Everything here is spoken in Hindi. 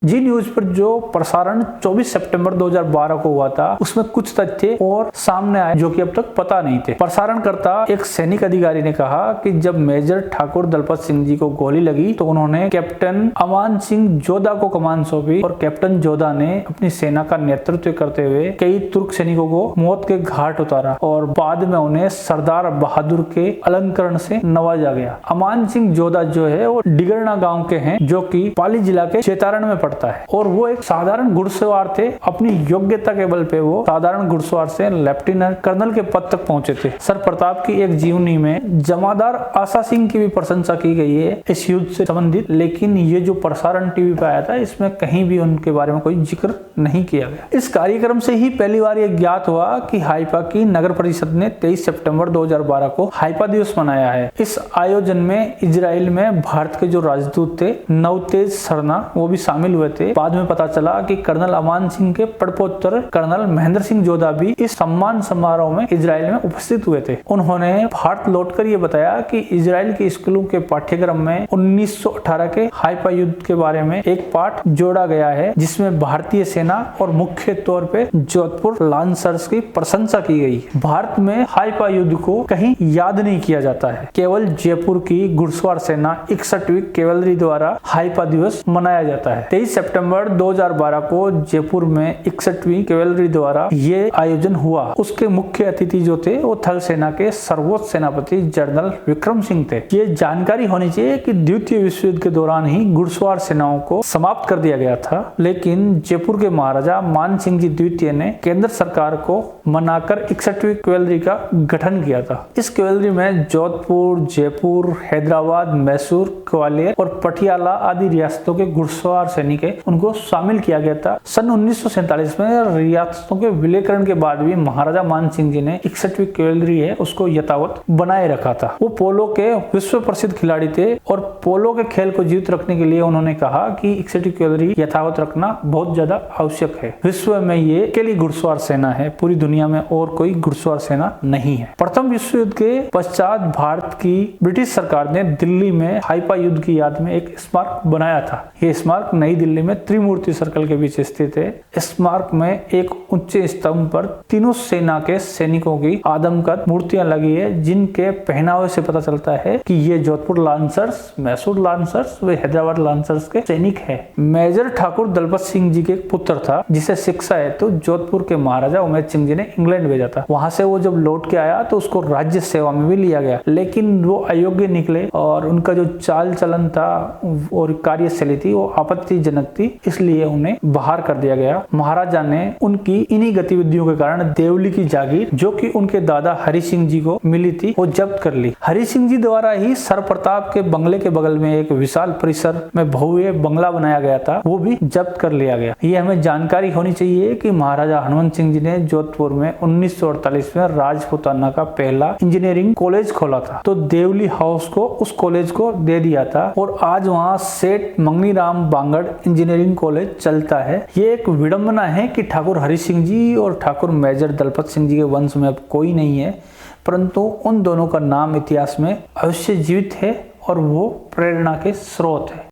जी न्यूज पर जो प्रसारण 24 सितंबर 2012 को हुआ था उसमें कुछ तथ्य और सामने आए जो कि अब तक पता नहीं थे। प्रसारणकर्ता एक सैनिक अधिकारी ने कहा कि जब मेजर ठाकुर दलपत सिंह जी को गोली लगी तो उन्होंने कैप्टन अमान सिंह जोधा को कमान सौंपी और कैप्टन जोधा ने अपनी सेना का नेतृत्व करते हुए कई तुर्क सैनिकों को मौत के घाट उतारा और बाद में उन्हें सरदार बहादुर के अलंकरण से नवाजा गया। अमान सिंह जोधा जो है वो डिगरना गाँव के हैं जो की पाली जिला के चेतारण में पड़ता है और वो एक साधारण घुड़सवार थे। अपनी योग्यता के बल पे वो साधारण घुड़सवार से लेफ्टिनेंट कर्नल के पद तक पहुंचे थे। सर प्रताप की एक जीवनी में जमादार आशा सिंह की भी प्रशंसा की गई है इस युद्ध से संबंधित, लेकिन ये जो प्रसारण टीवी पे आया था इसमें कहीं भी उनके बारे में कोई जिक्र नहीं किया गया। इस कार्यक्रम से ही पहली बार यह ज्ञात हुआ कि हाइफा की नगर परिषद ने 23 सितंबर 2012 को हाइफा दिवस मनाया है। इस आयोजन में इजराइल में भारत के जो राजदूत थे नवतेज सरना वो भी शामिल हुए थे। बाद में पता चला कि कर्नल अमान सिंह के पड़पोतर कर्नल महेंद्र सिंह जोधा भी इस सम्मान समारोह में इजराइल में उपस्थित हुए थे। उन्होंने भारत लौटकर ये बताया कि इजराइल के स्कूलों के पाठ्यक्रम में 1918 के हाइफा युद्ध के बारे में एक पाठ जोड़ा गया है जिसमें भारतीय सेना और मुख्य तौर पे जोधपुर लांसर्स की प्रशंसा की गई। भारत में हाइफा युद्ध को कहीं याद नहीं किया जाता है, केवल जयपुर की घुड़सवार सेना 61वीं कैवेलरी द्वारा हाइफा दिवस मनाया जाता है। 23 सितंबर 2012 को जयपुर में 61वीं कैवेलरी द्वारा ये आयोजन हुआ। उसके मुख्य अतिथि जो थे वो थल सेना के सर्वोच्च सेनापति जनरल विक्रम सिंह थे। ये जानकारी होनी चाहिए कि द्वितीय विश्व युद्ध के दौरान ही घुड़सवार सेनाओं को समाप्त कर दिया गया था, लेकिन जयपुर के महाराजा मान सिंह जी द्वितीय ने केंद्र सरकार को मनाकर 61वीं कैवेलरी का गठन किया था। इस कैवेलरी में जोधपुर, जयपुर, हैदराबाद, मैसूर, ग्वालियर और पटियाला आदि रियासतों के घुड़सवार सैनिक उनको शामिल किया गया था। सन 1947 में रियासतों के विलयकरण के बाद भी महाराजा मान सिंह जी ने 61वीं कैवेलरी है उसको यथावत बनाए रखा था। वो पोलो के विश्व प्रसिद्ध खिलाड़ी थे और पोलो के खेल को जीवित रखने के लिए उन्होंने कहा कि 61वीं कैवेलरी यथावत रखना बहुत ज्यादा आवश्यक है। विश्व में ये अकेली घुड़सवार सेना है, पूरी दुनिया में और कोई घुड़सवार सेना नहीं है। प्रथम विश्व युद्ध के पश्चात भारत की ब्रिटिश सरकार ने दिल्ली में हाइफा युद्ध की याद में एक स्मारक बनाया था। ये स्मारक नई दिल्ली में त्रिमूर्ति सर्कल के बीच स्थित है। स्मारक में एक ऊंचे स्तंभ पर तीनों सेना के सैनिकों की आदमकद मूर्तियां लगी है जिनके पहनावे से पता चलता है कि ये जोधपुर लांसर्स, मैसूर लांसर्स व हैदराबाद लांसर्स के सैनिक है। मेजर ठाकुर दलपत सिंह जी के पुत्र था जिसे शिक्षा हेतु जोधपुर के महाराजा उमेद सिंह जी ने इंग्लैंड भेजा था। वहां से वो जब लौट के आया तो उसको राज्य सेवा में भी लिया गया, लेकिन वो अयोग्य निकले और उनका जो चाल चलन था और कार्यशैली थी वो आपत्तिजनक थी, इसलिए उन्हें बाहर कर दिया गया। महाराजा ने उनकी इन्हीं गतिविधियों के कारण देवली की जागीर जो कि उनके दादा हरि सिंह जी को मिली थी वो जब्त कर ली। हरि सिंह जी द्वारा ही सर प्रताप के बंगले के बगल में एक विशाल परिसर में भव्य बंगला बनाया गया था, वो भी जब्त कर लिया गया। ये हमें जानकारी होनी चाहिए कि महाराजा हनुमंत सिंह जी ने जोधपुर में 1948 में राजपूताना का पहला इंजीनियरिंग कॉलेज खोला था, तो देवली हाउस को उस कॉलेज को दे दिया था और आज वहाँ सेठ मंगनीराम बांगड़ इंजीनियरिंग कॉलेज चलता है। ये एक विडंबना है कि ठाकुर हरि सिंह जी और ठाकुर मेजर दलपत सिंह जी के वंश में अब कोई नहीं है, परंतु उन दोनों का नाम इतिहास में अवश्य जीवित है और वो प्रेरणा के स्रोत है।